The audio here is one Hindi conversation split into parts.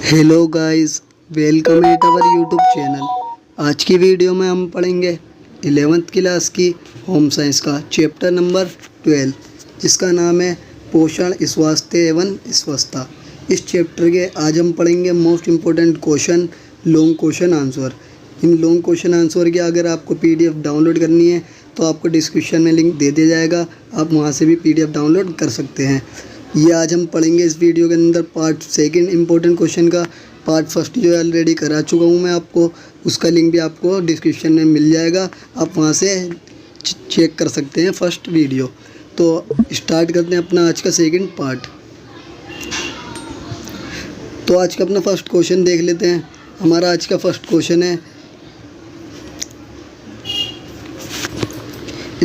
Hello guys, welcome at our YouTube channel. आज की वीडियो में हम पढ़ेंगे 11th क्लास की होम साइंस का चैप्टर नंबर 12, जिसका नाम है पोषण, स्वास्थ्य एवं स्वस्थता। इस चैप्टर के आज हम पढ़ेंगे most important question, long question answer. In long question answer की अगर आपको PDF डाउनलोड करनी है तो आपको डिस्क्रिप्शन में लिंक दे दिया जाएगा, आप वहाँ से भी PDF डाउनलोड कर सकते हैं। ये आज हम पढ़ेंगे इस वीडियो के अंदर पार्ट सेकंड इम्पोर्टेंट क्वेश्चन का। पार्ट फर्स्ट जो ऑलरेडी करा चुका हूँ मैं आपको, उसका लिंक भी आपको डिस्क्रिप्शन में मिल जाएगा, आप वहाँ से चेक कर सकते हैं फर्स्ट वीडियो। तो स्टार्ट करते हैं अपना आज का सेकंड पार्ट। तो आज का अपना फर्स्ट क्वेश्चन देख लेते हैं। हमारा आज का फर्स्ट क्वेश्चन है,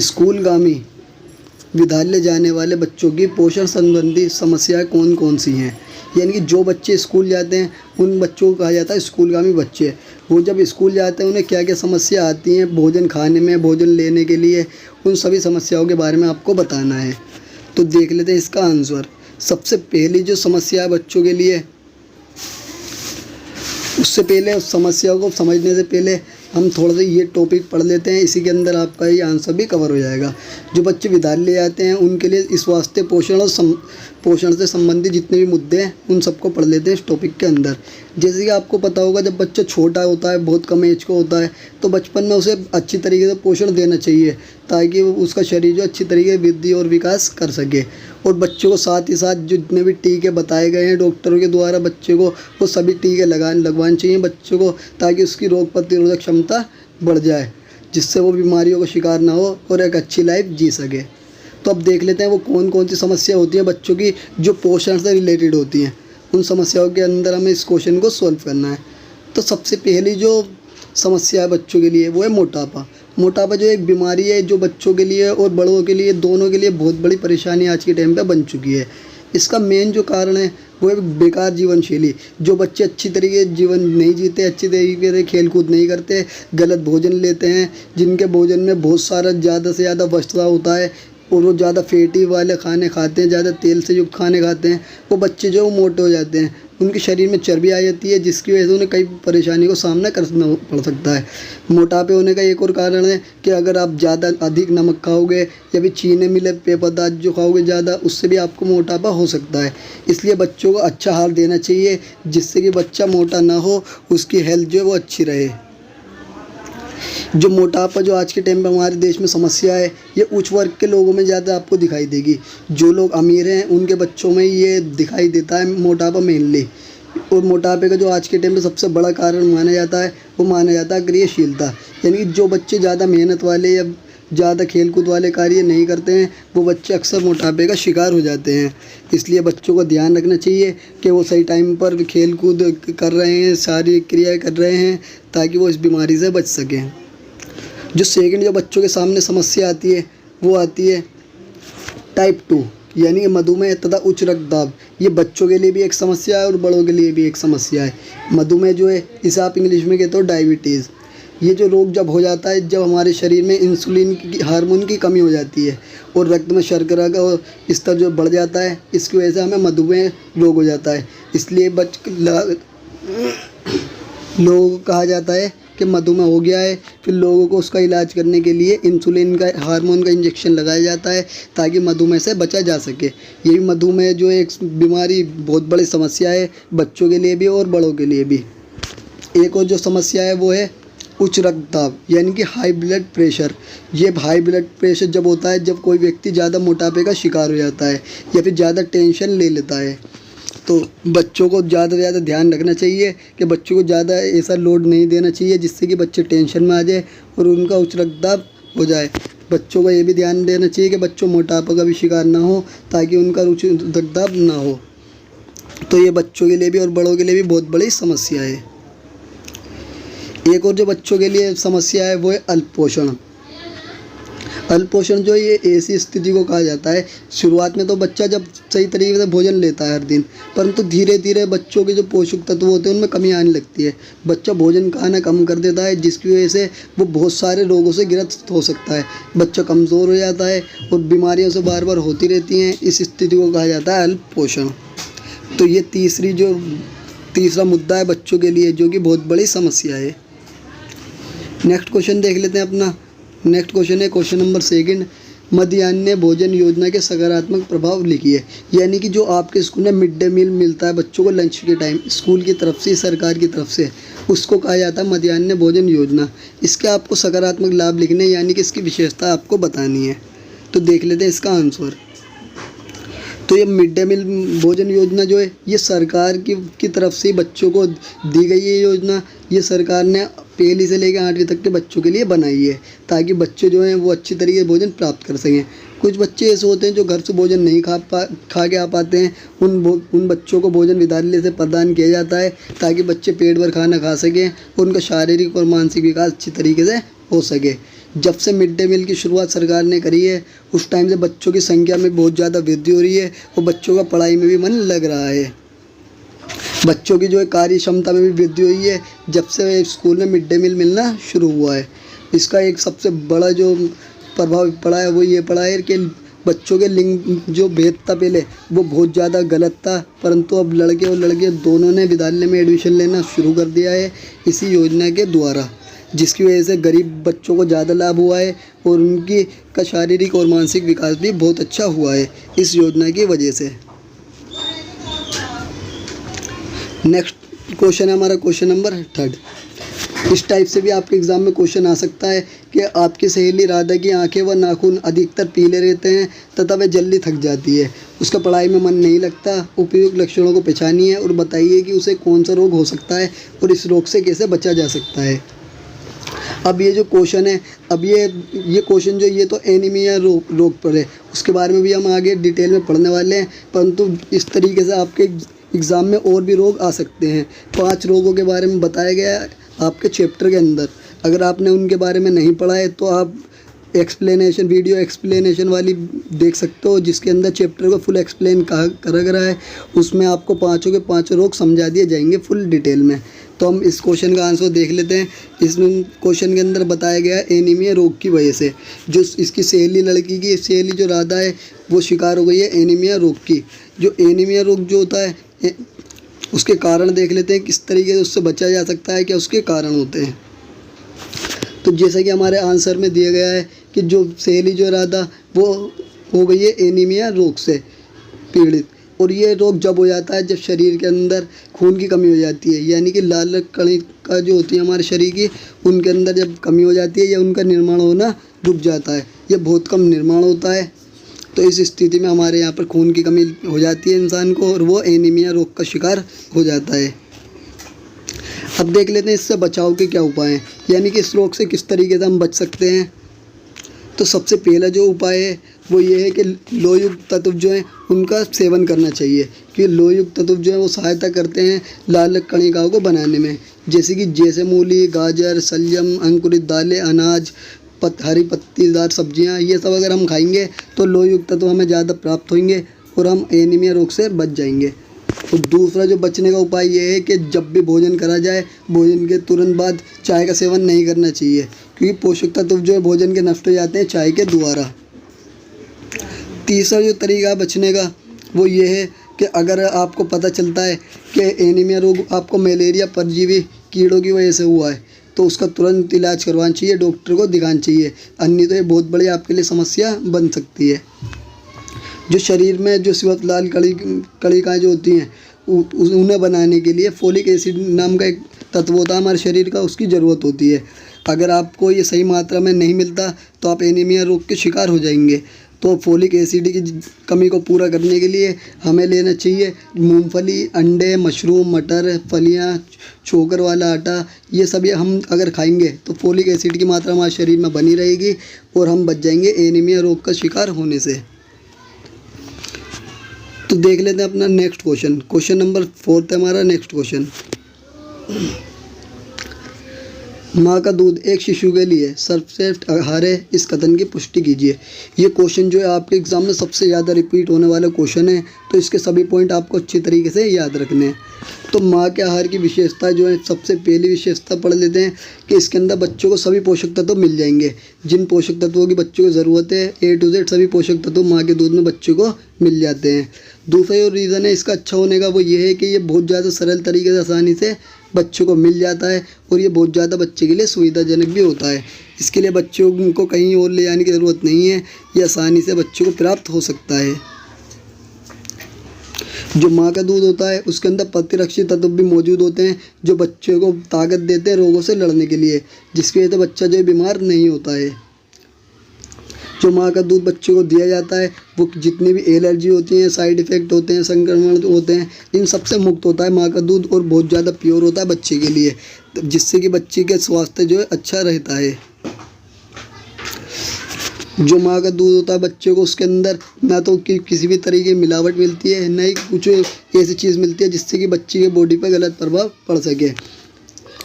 स्कूलगामी विद्यालय जाने वाले बच्चों की पोषण संबंधी समस्याएं कौन कौन सी हैं। यानी कि जो बच्चे स्कूल जाते हैं उन बच्चों को कहा जाता है स्कूलगामी बच्चे। वो जब स्कूल जाते हैं उन्हें क्या क्या समस्या आती हैं भोजन खाने में, भोजन लेने के लिए, उन सभी समस्याओं के बारे में आपको बताना है। तो देख लेते हैं इसका आंसर। सबसे पहली जो समस्या है बच्चों के लिए, उससे पहले उस समस्या को समझने से पहले हम थोड़ा सा ये टॉपिक पढ़ लेते हैं, इसी के अंदर आपका ये आंसर भी कवर हो जाएगा। जो बच्चे विद्यालय जाते हैं उनके लिए स्वास्थ्य, पोषण और पोषण से संबंधित जितने भी मुद्दे हैं उन सबको पढ़ लेते हैं इस टॉपिक के अंदर। जैसे कि आपको पता होगा, जब बच्चा छोटा होता है, बहुत कम एज का होता है, तो बचपन में उसे अच्छी तरीके से पोषण देना चाहिए ताकि उसका शरीर जो अच्छी तरीके से वृद्धि और विकास कर सके। और बच्चों को साथ ही साथ जितने भी टीके बताए गए हैं डॉक्टरों के द्वारा बच्चे को, वो सभी टीके लगवाने चाहिए बच्चों को, ताकि उसकी रोग प्रतिरोधक क्षमता बढ़ जाए, जिससे वो बीमारियों का शिकार ना हो और एक अच्छी लाइफ जी सके। तो अब देख लेते हैं वो कौन कौन सी समस्या होती है बच्चों की जो पोषण से रिलेटेड होती हैं। उन समस्याओं के अंदर हमें इस क्वेश्चन को सॉल्व करना है। तो सबसे पहली जो समस्या है बच्चों के लिए वो है मोटापा। मोटापा जो एक बीमारी है जो बच्चों के लिए और बड़ों के लिए, दोनों के लिए बहुत बड़ी परेशानी आज के टाइम पे बन चुकी है। इसका मेन जो कारण है वो है बेकार जीवन शैली। जो बच्चे अच्छी तरीके से जीवन नहीं जीते, अच्छी तरीके से खेल कूद नहीं करते, गलत भोजन लेते हैं, जिनके भोजन में बहुत सारा ज़्यादा से ज़्यादा वसा होता है और वो ज़्यादा फैटी वाले खाने खाते हैं, ज़्यादा तेल से युक्त खाने खाते हैं, वो बच्चे जो मोटे हो जाते हैं, उनके शरीर में चर्बी आ जाती है, जिसकी वजह से उन्हें कई परेशानी को सामना करना पड़ सकता है। मोटापे होने का एक और कारण है कि अगर आप ज़्यादा अधिक नमक खाओगे या फिर चीनी मिले पेय पदार्थ जो खाओगे ज़्यादा, उससे भी आपको मोटापा हो सकता है। इसलिए बच्चों को अच्छा आहार देना चाहिए जिससे कि बच्चा मोटा ना हो, उसकी हेल्थ जो है वो अच्छी रहे। जो मोटापा जो आज के टाइम पे हमारे देश में समस्या है, ये उच्च वर्ग के लोगों में ज़्यादा आपको दिखाई देगी। जो लोग अमीर हैं उनके बच्चों में ये दिखाई देता है मोटापा मेनली। और मोटापे का जो आज के टाइम पे सबसे बड़ा कारण माना जाता है वो माना जाता है क्रियाशीलता। यानी कि जो बच्चे ज़्यादा मेहनत वाले या ज़्यादा खेलकूद वाले कार्य नहीं करते हैं वो बच्चे अक्सर मोटापे का शिकार हो जाते हैं। इसलिए बच्चों को ध्यान रखना चाहिए कि वो सही टाइम पर खेल कूद कर रहे हैं, शारीरिक क्रिया कर रहे हैं, ताकि वो इस बीमारी से बच सकें। जो सेकंड जो बच्चों के सामने समस्या आती है वो आती है टाइप 2, यानी कि मधुमेह तथा उच्च रक्तदाब। ये बच्चों के लिए भी एक समस्या है और बड़ों के लिए भी एक समस्या है। मधुमेह जो है इसे आप इंग्लिश में कहते हो डायबिटीज़। ये जो रोग जब हो जाता है जब हमारे शरीर में इंसुलिन की हार्मोन की कमी हो जाती है और रक्त में शर्करा का स्तर जो बढ़ जाता है, इसकी वजह से हमें मधुमेह रोग हो जाता है। इसलिए लोगों को कहा जाता है कि मधुमेह हो गया है, फिर लोगों को उसका इलाज करने के लिए इंसुलिन का हार्मोन का इंजेक्शन लगाया जाता है ताकि मधुमेह से बचा जा सके। यही मधुमेह जो एक बीमारी बहुत बड़ी समस्या है बच्चों के लिए भी और बड़ों के लिए भी। एक और जो समस्या है वो है उच्च रक्तदाब, यानी कि हाई ब्लड प्रेशर। ये हाई ब्लड प्रेशर जब होता है जब कोई व्यक्ति ज़्यादा मोटापे का शिकार हो जाता है या फिर ज़्यादा टेंशन ले लेता है। तो बच्चों को ज़्यादा से ज़्यादा ध्यान रखना चाहिए कि बच्चों को ज़्यादा ऐसा लोड नहीं देना चाहिए जिससे कि बच्चे टेंशन में आ जाए और उनका उच्च रक्तदाब हो जाए। बच्चों को ये भी ध्यान देना चाहिए कि बच्चों मोटापा का भी शिकार ना हो ताकि उनका उच्च रक्तदाब ना हो। तो ये बच्चों के लिए भी और बड़ों के लिए भी बहुत बड़ी समस्या है। एक और जो बच्चों के लिए समस्या है वो है अल्पपोषण। अल्पपोषण जो ये ऐसी स्थिति को कहा जाता है, शुरुआत में तो बच्चा जब सही तरीके से भोजन लेता है हर दिन, परंतु धीरे धीरे बच्चों के जो पोषक तत्व होते हैं उनमें कमी आने लगती है। बच्चा भोजन खाना कम कर देता है जिसकी वजह से वो बहुत सारे रोगों से ग्रस्त हो सकता है। बच्चा कमज़ोर हो जाता है और बीमारियों से बार बार होती रहती हैं। इस स्थिति को कहा जाता है अल्पपोषण। तो ये तीसरी जो तीसरा मुद्दा है बच्चों के लिए, जो कि बहुत बड़ी समस्या है। नेक्स्ट क्वेश्चन देख लेते हैं अपना। नेक्स्ट क्वेश्चन है क्वेश्चन नंबर 2, मध्याह्न भोजन योजना के सकारात्मक प्रभाव लिखिए। यानी कि जो आपके स्कूल में मिड डे मील मिलता है बच्चों को लंच के टाइम, स्कूल की तरफ से, सरकार की तरफ से, उसको कहा जाता है मध्याह्न भोजन योजना। इसके आपको सकारात्मक लाभ लिखने, यानी कि इसकी विशेषता आपको बतानी है। तो देख लेते हैं इसका आंसर। तो ये मिड डे मील भोजन योजना जो है, ये सरकार की तरफ से बच्चों को दी गई है योजना। ये सरकार ने पहली से लेकर 8वीं तक के बच्चों के लिए बनाई है, ताकि बच्चे जो हैं वो अच्छी तरीके से भोजन प्राप्त कर सकें। कुछ बच्चे ऐसे होते हैं जो घर से भोजन नहीं खा के आ पाते हैं, उन बच्चों को भोजन विद्यालय से प्रदान किया जाता है, ताकि बच्चे पेट भर खाना खा सकें, उनका शारीरिक और मानसिक विकास अच्छी तरीके से हो सके। जब से मिड डे मील की शुरुआत सरकार ने करी है, उस टाइम से बच्चों की संख्या में बहुत ज़्यादा वृद्धि हो रही है और बच्चों का पढ़ाई में भी मन लग रहा है। बच्चों की जो है कार्य क्षमता में भी वृद्धि हुई है जब से स्कूल में मिड डे मील मिलना शुरू हुआ है। इसका एक सबसे बड़ा जो प्रभाव पड़ा है वो ये पड़ा है कि बच्चों के लिंग जो भेद था पहले, वो बहुत ज़्यादा गलत था, परंतु अब लड़के और लड़कियाँ दोनों ने विद्यालय में एडमिशन लेना शुरू कर दिया है इसी योजना के द्वारा, जिसकी वजह से गरीब बच्चों को ज़्यादा लाभ हुआ है और उनकी का शारीरिक और मानसिक विकास भी बहुत अच्छा हुआ है इस योजना की वजह से। नेक्स्ट क्वेश्चन है हमारा क्वेश्चन नंबर 3। इस टाइप से भी आपके एग्ज़ाम में क्वेश्चन आ सकता है कि आपकी सहेली राधा की आंखें व नाखून अधिकतर पीले रहते हैं तथा वह जल्दी थक जाती है, उसका पढ़ाई में मन नहीं लगता। उपयुक्त लक्षणों को पहचानिए और बताइए कि उसे कौन सा रोग हो सकता है और इस रोग से कैसे बचा जा सकता है। अब ये जो क्वेश्चन है, अब ये क्वेश्चन जो ये तो एनीमिया रोग पर है, उसके बारे में भी हम आगे डिटेल में पढ़ने वाले हैं, परंतु इस तरीके से आपके एग्ज़ाम में और भी रोग आ सकते हैं। 5 रोगों के बारे में बताया गया है आपके चैप्टर के अंदर। अगर आपने उनके बारे में नहीं पढ़ा है तो आप वीडियो एक्सप्लेनेशन वाली देख सकते हो, जिसके अंदर चैप्टर को फुल एक्सप्लेन करा गया है। उसमें आपको 5 के 5 रोग समझा दिए जाएंगे फुल डिटेल में। तो हम इस क्वेश्चन का आंसर देख लेते हैं। इस क्वेश्चन के अंदर बताया गया है एनीमिया रोग की वजह से जो इसकी सहेली जो राधा है वो शिकार हो गई है एनीमिया रोग की। जो एनीमिया रोग जो होता है उसके कारण देख लेते हैं, किस तरीके से उससे बचा जा सकता है, क्या उसके कारण होते हैं। तो जैसा कि हमारे आंसर में दिया गया है कि जो सहेली जो राधा वो हो गई है एनीमिया रोग से पीड़ित, और ये रोग जब हो जाता है जब शरीर के अंदर खून की कमी हो जाती है, यानी कि लाल कणिका जो होती है हमारे शरीर की, उनके अंदर जब कमी हो जाती है या उनका निर्माण होना रुक जाता है, ये बहुत कम निर्माण होता है। तो इस स्थिति में हमारे यहाँ पर खून की कमी हो जाती है इंसान को और वो एनीमिया रोग का शिकार हो जाता है। अब देख लेते हैं इससे बचाव के क्या उपाय हैं, यानी कि इस रोग से किस तरीके से हम बच सकते हैं। तो सबसे पहला जो उपाय है वो ये है कि लोहयुक्त तत्व जो हैं उनका सेवन करना चाहिए, क्योंकि लोहयुक्त तत्व जो है वो सहायता करते हैं लाल कणिकाओं को बनाने में, जैसे मूली, गाजर, शलजम, अंकुरित दालें, अनाज, हरी पत्तीदार सब्जियां, ये सब अगर हम खाएंगे तो लोहयुक्त तत्व हमें ज़्यादा प्राप्त होंगे और हम एनीमिया रोग से बच जाएंगे। और दूसरा जो बचने का उपाय ये है कि जब भी भोजन करा जाए, भोजन के तुरंत बाद चाय का सेवन नहीं करना चाहिए, क्योंकि पोषक तत्व जो है भोजन के नष्ट हो जाते हैं चाय के द्वारा। तीसरा जो तरीका बचने का वो ये है कि अगर आपको पता चलता है कि एनीमिया रोग आपको मलेरिया परजीवी कीड़ों की वजह से हुआ है तो उसका तुरंत इलाज करवाना चाहिए, डॉक्टर को दिखाना चाहिए, अन्य तो ये बहुत बड़ी आपके लिए समस्या बन सकती है। जो शरीर में जो सिवत लाल कणिकाएँ जो होती हैं उन्हें बनाने के लिए फोलिक एसिड नाम का एक तत्व होता है हमारे शरीर का, उसकी ज़रूरत होती है। अगर आपको ये सही मात्रा में नहीं मिलता तो आप एनीमिया रोग के शिकार हो जाएंगे। तो फोलिक एसिड की कमी को पूरा करने के लिए हमें लेना चाहिए मूंगफली, अंडे, मशरूम, मटर, फलियां, चोकर वाला आटा, ये सभी हम अगर खाएंगे तो फोलिक एसिड की मात्रा हमारे शरीर में बनी रहेगी और हम बच जाएंगे एनीमिया रोग का शिकार होने से। तो देख लेते हैं अपना नेक्स्ट क्वेश्चन नंबर 4 है हमारा नेक्स्ट क्वेश्चन। माँ का दूध एक शिशु के लिए सर्वश्रेष्ठ आहार है, इस कथन की पुष्टि कीजिए। ये क्वेश्चन जो है आपके एग्जाम में सबसे ज़्यादा रिपीट होने वाला क्वेश्चन है, तो इसके सभी पॉइंट आपको अच्छी तरीके से याद रखने हैं। तो माँ के आहार की विशेषता जो है, सबसे पहली विशेषता पढ़ लेते हैं कि इसके अंदर बच्चों को सभी पोषक तत्व मिल जाएंगे। जिन पोषक तत्वों की बच्चों को ज़रूरत है, A to Z सभी पोषक तत्व माँ के दूध में बच्चों को मिल जाते हैं। दूसरा जो रीज़न है इसका अच्छा होने का, वो ये है कि ये बहुत ज़्यादा सरल तरीके से आसानी से बच्चों को मिल जाता है और ये बहुत ज़्यादा बच्चे के लिए सुविधाजनक भी होता है। इसके लिए बच्चों को कहीं और ले जाने की ज़रूरत नहीं है, ये आसानी से बच्चों को प्राप्त हो सकता है। जो माँ का दूध होता है उसके अंदर प्रतिरक्षी तत्व भी मौजूद होते हैं, जो बच्चों को ताकत देते हैं रोगों से लड़ने के लिए, जिसकी वजह से बच्चा जो है बीमार नहीं होता है। जो माँ का दूध बच्चों को दिया जाता है वो जितनी भी एलर्जी होती हैं, साइड इफ़ेक्ट होते हैं, संक्रमण होते हैं, इन सब से मुक्त होता है माँ का दूध और बहुत ज़्यादा प्योर होता है बच्चे के लिए, जिससे कि बच्चे का स्वास्थ्य जो है अच्छा रहता है। जो माँ का दूध होता है बच्चे को, उसके अंदर ना तो किसी भी तरीके की मिलावट मिलती है, ना ही कुछ ऐसी चीज़ मिलती है जिससे कि बच्चे के बॉडी पर गलत प्रभाव पड़ सके।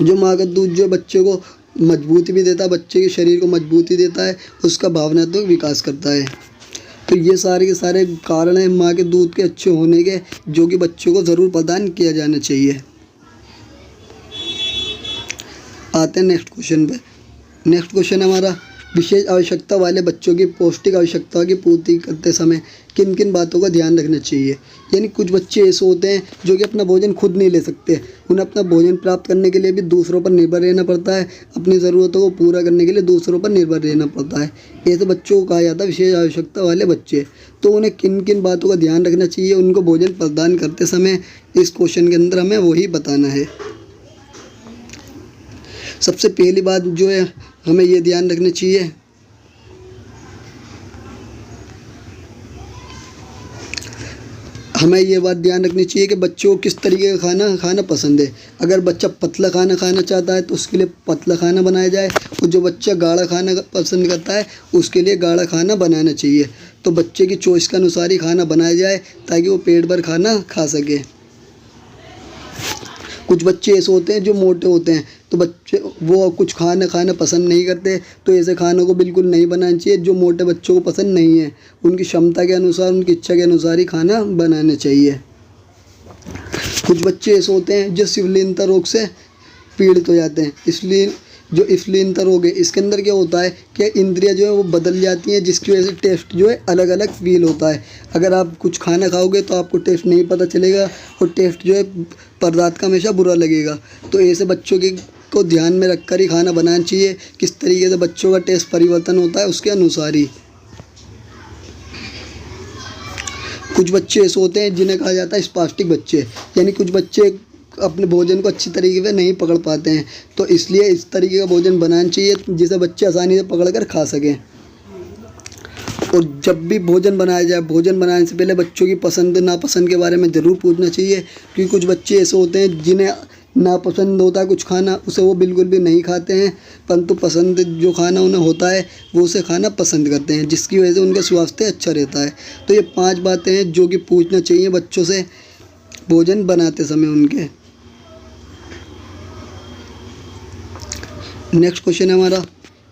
जो माँ का दूध जो बच्चे को मजबूती भी देता है, बच्चे के शरीर को मजबूती देता है, उसका भावनात्मक विकास करता है। तो ये सारे के सारे कारण हैं माँ के दूध के अच्छे होने के, जो कि बच्चों को ज़रूर प्रदान किया जाना चाहिए। आते हैं नेक्स्ट क्वेश्चन पे। नेक्स्ट क्वेश्चन है हमारा, विशेष आवश्यकता वाले बच्चों की पौष्टिक आवश्यकताओं की पूर्ति करते समय किन किन बातों का ध्यान रखना चाहिए। यानी कुछ बच्चे ऐसे होते हैं जो कि अपना भोजन खुद नहीं ले सकते, उन्हें अपना भोजन प्राप्त करने के लिए भी दूसरों पर निर्भर रहना पड़ता है, अपनी ज़रूरतों को पूरा करने के लिए दूसरों पर निर्भर रहना पड़ता है। ऐसे बच्चों को कहा जाता है विशेष आवश्यकता वाले बच्चे। तो उन्हें किन किन बातों का ध्यान रखना चाहिए उनको भोजन प्रदान करते समय, इस क्वेश्चन के अंदर हमें वही बताना है। सबसे पहली बात जो है हमें ये ध्यान रखना चाहिए, हमें ये बात ध्यान रखनी चाहिए कि बच्चों को किस तरीके का खाना खाना पसंद है। अगर बच्चा पतला खाना खाना चाहता है तो उसके लिए पतला खाना बनाया जाए, और जो बच्चा गाढ़ा खाना पसंद करता है उसके लिए गाढ़ा खाना बनाना चाहिए। तो बच्चे की चॉइस के अनुसार ही खाना बनाया जाए ताकि वो पेट भर खाना खा सके। कुछ बच्चे ऐसे होते हैं जो मोटे होते हैं, तो बच्चे वो कुछ खाना पसंद नहीं करते, तो ऐसे खानों को बिल्कुल नहीं बनाना चाहिए। जो मोटे बच्चों को पसंद नहीं है उनकी क्षमता के अनुसार, उनकी इच्छा के अनुसार ही खाना बनाना चाहिए। कुछ बच्चे ऐसे होते हैं जो शिवलीनता रोग से पीड़ित हो जाते हैं। इसलिए जो शिवलीनता रोग है इसके अंदर क्या होता है कि इंद्रियां जो है वो बदल जाती हैं, जिसकी वजह से टेस्ट जो है अलग अलग फील होता है। अगर आप कुछ खाना खाओगे तो आपको टेस्ट नहीं पता चलेगा और टेस्ट जो है पदार्थ का हमेशा बुरा लगेगा। तो ऐसे बच्चों को ध्यान में रखकर ही खाना बनाना चाहिए, किस तरीके से बच्चों का टेस्ट परिवर्तन होता है उसके अनुसार ही। कुछ बच्चे ऐसे होते हैं जिन्हें कहा जाता है स्पास्टिक बच्चे, यानी कुछ बच्चे अपने भोजन को अच्छी तरीके से नहीं पकड़ पाते हैं, तो इसलिए इस तरीके का भोजन बनाना चाहिए जिसे बच्चे आसानी से पकड़ कर खा सकें। और जब भी भोजन बनाया जाए, भोजन बनाने से पहले बच्चों की पसंद नापसंद के बारे में ज़रूर पूछना चाहिए, क्योंकि कुछ बच्चे ऐसे होते हैं जिन्हें नापसंद होता है कुछ खाना, उसे वो बिल्कुल भी नहीं खाते हैं, परंतु पसंद जो खाना उन्हें होता है वो उसे खाना पसंद करते हैं, जिसकी वजह से उनका स्वास्थ्य अच्छा रहता है। तो ये 5 बातें हैं जो कि पूछना चाहिए बच्चों से भोजन बनाते समय उनके। नेक्स्ट क्वेश्चन है हमारा,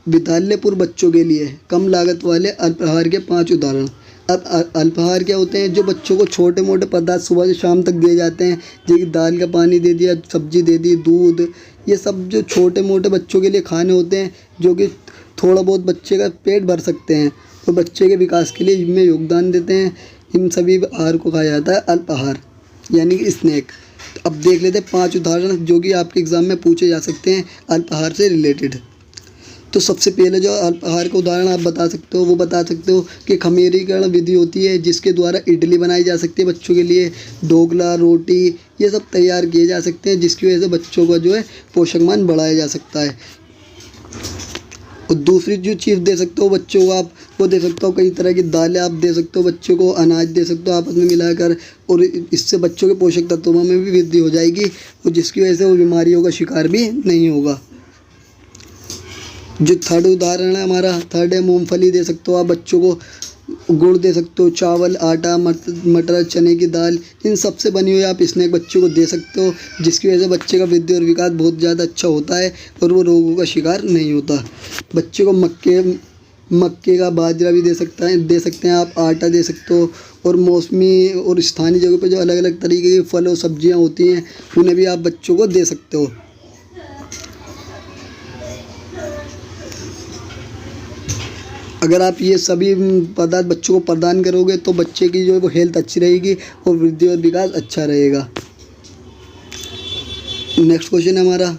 विद्यालय पूर्व बच्चों के लिए कम लागत वाले अल्पाहार के 5 उदाहरण। अब अल्पाहार क्या होते हैं, जो बच्चों को छोटे मोटे पदार्थ सुबह से शाम तक दिए जाते हैं, जैसे कि दाल का पानी दे दिया, सब्जी दे दी, दूध, ये सब जो छोटे मोटे बच्चों के लिए खाने होते हैं जो कि थोड़ा बहुत बच्चे का पेट भर सकते हैं और बच्चे के विकास के लिए इनमें योगदान देते हैं। इन सभी आहार को कहा जाता है अल्पाहार यानी कि स्नैक। तो अब देख लेते हैं 5 उदाहरण जो कि आपके एग्ज़ाम में पूछे जा सकते हैं अल्पाहार से रिलेटेड। तो सबसे पहले जो अल्पाहार का उदाहरण आप बता सकते हो वो बता सकते हो कि खमीरीकरण विधि होती है, जिसके द्वारा इडली बनाई जा सकती है बच्चों के लिए, ढोकला, रोटी, ये सब तैयार किए जा सकते हैं, जिसकी वजह से बच्चों का जो है पोषक मान बढ़ाया जा सकता है। और दूसरी जो चीज़ दे सकते हो बच्चों को आप, वो दे सकते हो कई तरह की दालें आप दे सकते हो बच्चों को, अनाज दे सकते हो आपस में मिलाकर, और इससे बच्चों के पोषक तत्वों में भी वृद्धि हो जाएगी और जिसकी वजह से वो बीमारियों का शिकार भी नहीं होगा। जो थर्ड उदाहरण है हमारा, थर्ड है मूंगफली दे सकते हो आप बच्चों को, गुड़ दे सकते हो, चावल, आटा, मटर, चने की दाल, इन सब से बनी हुई आप स्नैक बच्चों को दे सकते हो, जिसकी वजह से बच्चे का वृद्धि और विकास बहुत ज़्यादा अच्छा होता है और वो रोगों का शिकार नहीं होता। बच्चे को मक्के का बाजरा भी दे सकते हैं आप, आटा दे सकते हो, और मौसमी और स्थानीय जगह पे जो अलग अलग तरीके के फल और सब्जियां होती हैं उन्हें भी आप बच्चों को दे सकते हो। अगर आप ये सभी पदार्थ बच्चों को प्रदान करोगे तो बच्चे की जो है वो हेल्थ अच्छी रहेगी और वृद्धि और विकास अच्छा रहेगा। नेक्स्ट क्वेश्चन है हमारा,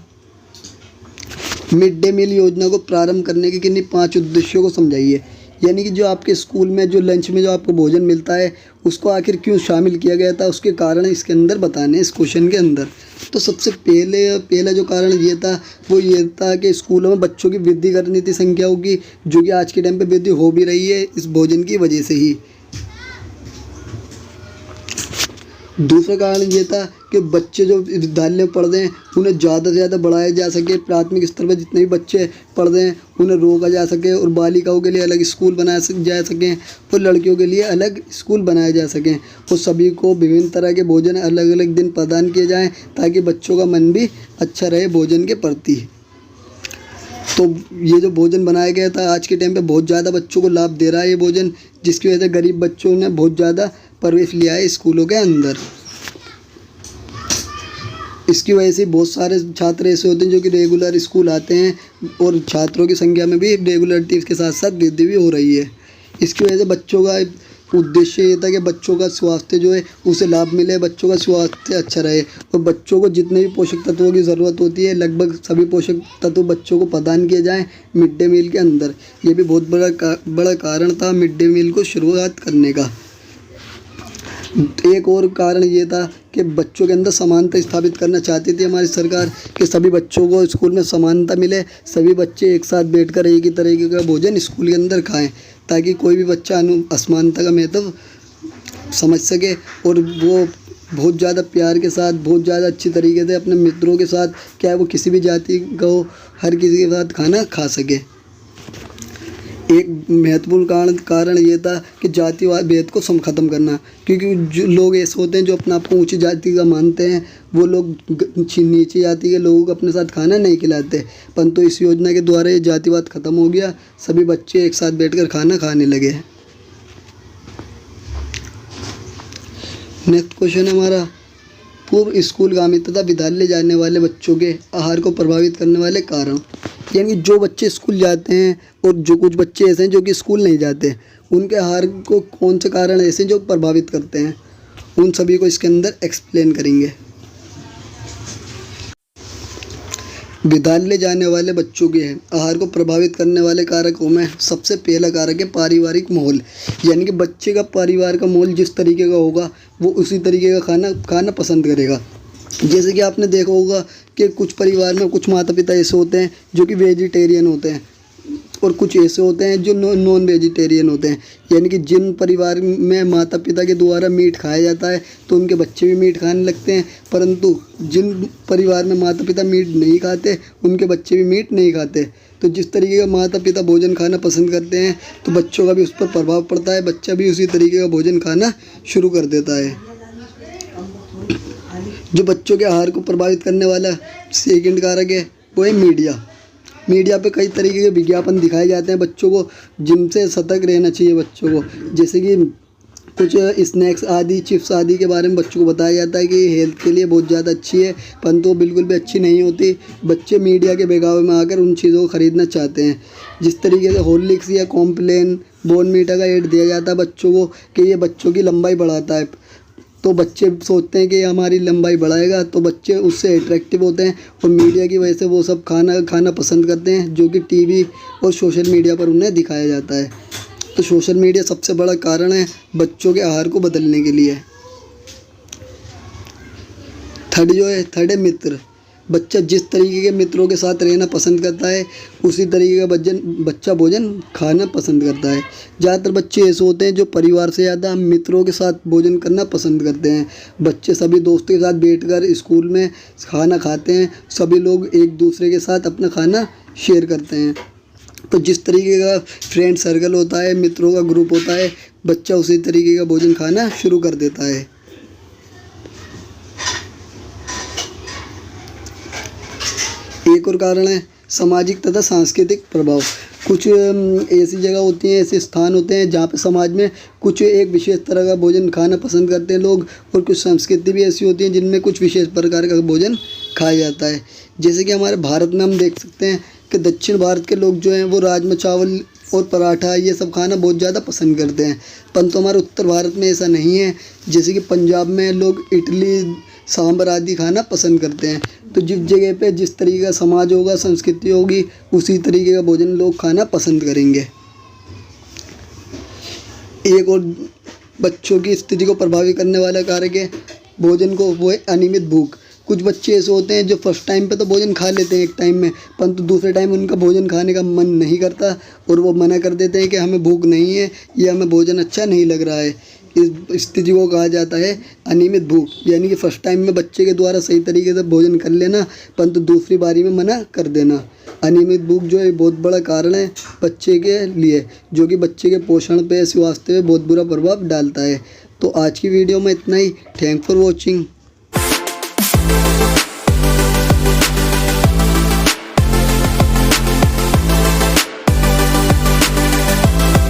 मिड डे मील योजना को प्रारंभ करने के किन्हीं 5 उद्देश्यों को समझाइए। यानी कि जो आपके स्कूल में जो लंच में जो आपको भोजन मिलता है उसको आखिर क्यों शामिल किया गया था, उसके कारण इसके अंदर बताने इस क्वेश्चन के अंदर। तो सबसे पहला जो कारण ये था वो ये था कि स्कूलों में बच्चों की वृद्धि करनी थी संख्याओं की, जो कि आज के टाइम पे वृद्धि हो भी रही है इस भोजन की वजह से ही। दूसरा कारण ये था कि बच्चे जो विद्यालय में पढ़ रहे हैं उन्हें ज़्यादा से ज़्यादा बढ़ाया जा सके, प्राथमिक स्तर पर जितने भी बच्चे पढ़ रहे हैं उन्हें रोका जा सके और बालिकाओं के लिए अलग स्कूल बनाए जा सकें और लड़कियों के लिए अलग स्कूल बनाए जा सकें और सभी को विभिन्न तरह के भोजन अलग अलग दिन प्रदान किए जाएँ ताकि बच्चों का मन भी अच्छा रहे भोजन के प्रति। तो ये जो भोजन बनाया गया था आज के टाइम पे बहुत ज़्यादा बच्चों को लाभ दे रहा है ये भोजन, जिसकी वजह से गरीब बच्चों ने बहुत ज़्यादा प्रवेश लिया है स्कूलों के अंदर। इसकी वजह से बहुत सारे छात्र ऐसे होते हैं जो कि रेगुलर स्कूल आते हैं और छात्रों की संख्या में भी रेगुलरिटी के साथ साथ वृद्धि भी हो रही है। इसकी वजह से बच्चों का उद्देश्य ये था कि बच्चों का स्वास्थ्य जो है उसे लाभ मिले, बच्चों का स्वास्थ्य अच्छा रहे और बच्चों को जितने भी पोषक तत्वों की ज़रूरत होती है लगभग सभी पोषक तत्व बच्चों को प्रदान किए जाएं मिड डे मील के अंदर। ये भी बहुत बड़ा कारण था मिड डे मील को शुरुआत करने का। एक और कारण ये था कि बच्चों के अंदर समानता स्थापित करना चाहती थी हमारी सरकार कि सभी बच्चों को स्कूल में समानता मिले, सभी बच्चे एक साथ बैठकर एक ही तरीके का भोजन स्कूल के अंदर खाएं ताकि कोई भी बच्चा असमानता का महत्व समझ सके और वो बहुत ज़्यादा प्यार के साथ बहुत ज़्यादा अच्छी तरीके से अपने मित्रों के साथ, क्या वो किसी भी जाति का हो, हर किसी के साथ खाना खा सके। एक महत्वपूर्ण कारण ये था कि जातिवाद भेद को ख़त्म करना, क्योंकि जो लोग ऐसे होते हैं जो अपना आपको ऊंची जाति का मानते हैं वो लोग नीची जाति के लोगों को अपने साथ खाना नहीं खिलाते, परंतु इस योजना के द्वारा ये जातिवाद ख़त्म हो गया, सभी बच्चे एक साथ बैठकर खाना खाने लगे। नेक्स्ट क्वेश्चन है हमारा, पूर्व स्कूलगामी तथा विद्यालय जाने वाले बच्चों के आहार को प्रभावित करने वाले कारण। यानी जो बच्चे स्कूल जाते हैं और जो कुछ बच्चे ऐसे हैं जो कि स्कूल नहीं जाते, उनके आहार को कौन से कारण ऐसे जो प्रभावित करते हैं, उन सभी को इसके अंदर एक्सप्लेन करेंगे। विद्यालय जाने वाले बच्चों के आहार को प्रभावित करने वाले कारकों में सबसे पहला कारक है पारिवारिक माहौल। यानी कि बच्चे का परिवार का माहौल जिस तरीके का होगा वो उसी तरीके का खाना पसंद करेगा। जैसे कि आपने देखा होगा कि कुछ परिवार में कुछ माता पिता ऐसे होते हैं जो कि वेजिटेरियन होते हैं और कुछ ऐसे होते हैं जो नॉन वेजिटेरियन होते हैं। यानी कि जिन परिवार में माता पिता के द्वारा मीट खाया जाता है तो उनके बच्चे भी मीट खाने लगते हैं, परंतु जिन परिवार में माता पिता मीट नहीं खाते उनके बच्चे भी मीट नहीं खाते। तो जिस तरीके का माता पिता भोजन खाना पसंद करते हैं तो बच्चों का भी उस पर प्रभाव पड़ता है, बच्चा भी उसी तरीके का भोजन खाना शुरू कर देता है। जो बच्चों के आहार को प्रभावित करने वाला सेकंड कारक है वो है मीडिया पे कई तरीके के विज्ञापन दिखाए जाते हैं बच्चों को, जिनसे सतर्क रहना चाहिए बच्चों को। जैसे कि कुछ स्नैक्स आदि, चिप्स आदि के बारे में बच्चों को बताया जाता है कि ये हेल्थ के लिए बहुत ज़्यादा अच्छी है, परंतु वो बिल्कुल भी अच्छी नहीं होती। बच्चे मीडिया के बहकावे में आकर उन चीज़ों को ख़रीदना चाहते हैं। जिस तरीके से हॉर्लिक्स या कॉम्प्लेन, बॉर्नवीटा का ऐड दिया जाता है बच्चों को कि ये बच्चों की लंबाई बढ़ाता है, तो बच्चे सोचते हैं कि हमारी लंबाई बढ़ाएगा, तो बच्चे उससे अट्रैक्टिव होते हैं और मीडिया की वजह से वो सब खाना पसंद करते हैं जो कि टीवी और सोशल मीडिया पर उन्हें दिखाया जाता है। तो सोशल मीडिया सबसे बड़ा कारण है बच्चों के आहार को बदलने के लिए। थर्ड है मित्र। बच्चा जिस तरीके के मित्रों के साथ रहना पसंद करता है उसी तरीके का बच्चा भोजन खाना पसंद करता है। ज़्यादातर बच्चे ऐसे होते हैं जो परिवार से ज़्यादा मित्रों के साथ भोजन करना पसंद करते हैं। बच्चे सभी दोस्तों के साथ बैठकर स्कूल में खाना खाते हैं, सभी लोग एक दूसरे के साथ अपना खाना शेयर करते हैं। तो जिस तरीके का फ्रेंड सर्कल होता है, मित्रों का ग्रुप होता है, बच्चा उसी तरीके का भोजन खाना शुरू कर देता है। एक और कारण है सामाजिक तथा सांस्कृतिक प्रभाव। कुछ ऐसी जगह होती हैं, ऐसे स्थान होते हैं जहाँ पे समाज में कुछ एक विशेष तरह का भोजन खाना पसंद करते हैं लोग, और कुछ संस्कृति भी ऐसी होती हैं जिनमें कुछ विशेष प्रकार का भोजन खाया जाता है। जैसे कि हमारे भारत में हम देख सकते हैं कि दक्षिण भारत के लोग जो हैं वो राजमा चावल और पराठा ये सब खाना बहुत ज़्यादा पसंद करते हैं, परंतु हमारे उत्तर भारत में ऐसा नहीं है। जैसे कि पंजाब में लोग इडली सांभर आदि खाना पसंद करते हैं। तो जिस जगह पे जिस तरीके का समाज होगा, संस्कृति होगी, उसी तरीके का भोजन लोग खाना पसंद करेंगे। एक और बच्चों की स्थिति को प्रभावित करने वाला कारक है भोजन को, वो है अनियमित भूख। कुछ बच्चे ऐसे होते हैं जो फर्स्ट टाइम पे तो भोजन खा लेते हैं एक टाइम में, परंतु दूसरे टाइम उनका भोजन खाने का मन नहीं करता और वो मना कर देते हैं कि हमें भूख नहीं है या हमें भोजन अच्छा नहीं लग रहा है। इस स्थिति को कहा जाता है अनियमित भूख, यानी कि फर्स्ट टाइम में बच्चे के द्वारा सही तरीके से भोजन कर लेना, परंतु दूसरी बारी में मना कर देना। अनियमित भूख जो है बहुत बड़ा कारण है बच्चे के लिए, जो कि बच्चे के पोषण पे, स्वास्थ्य पे बहुत बुरा प्रभाव डालता है। तो आज की वीडियो में इतना ही। Thank for watching.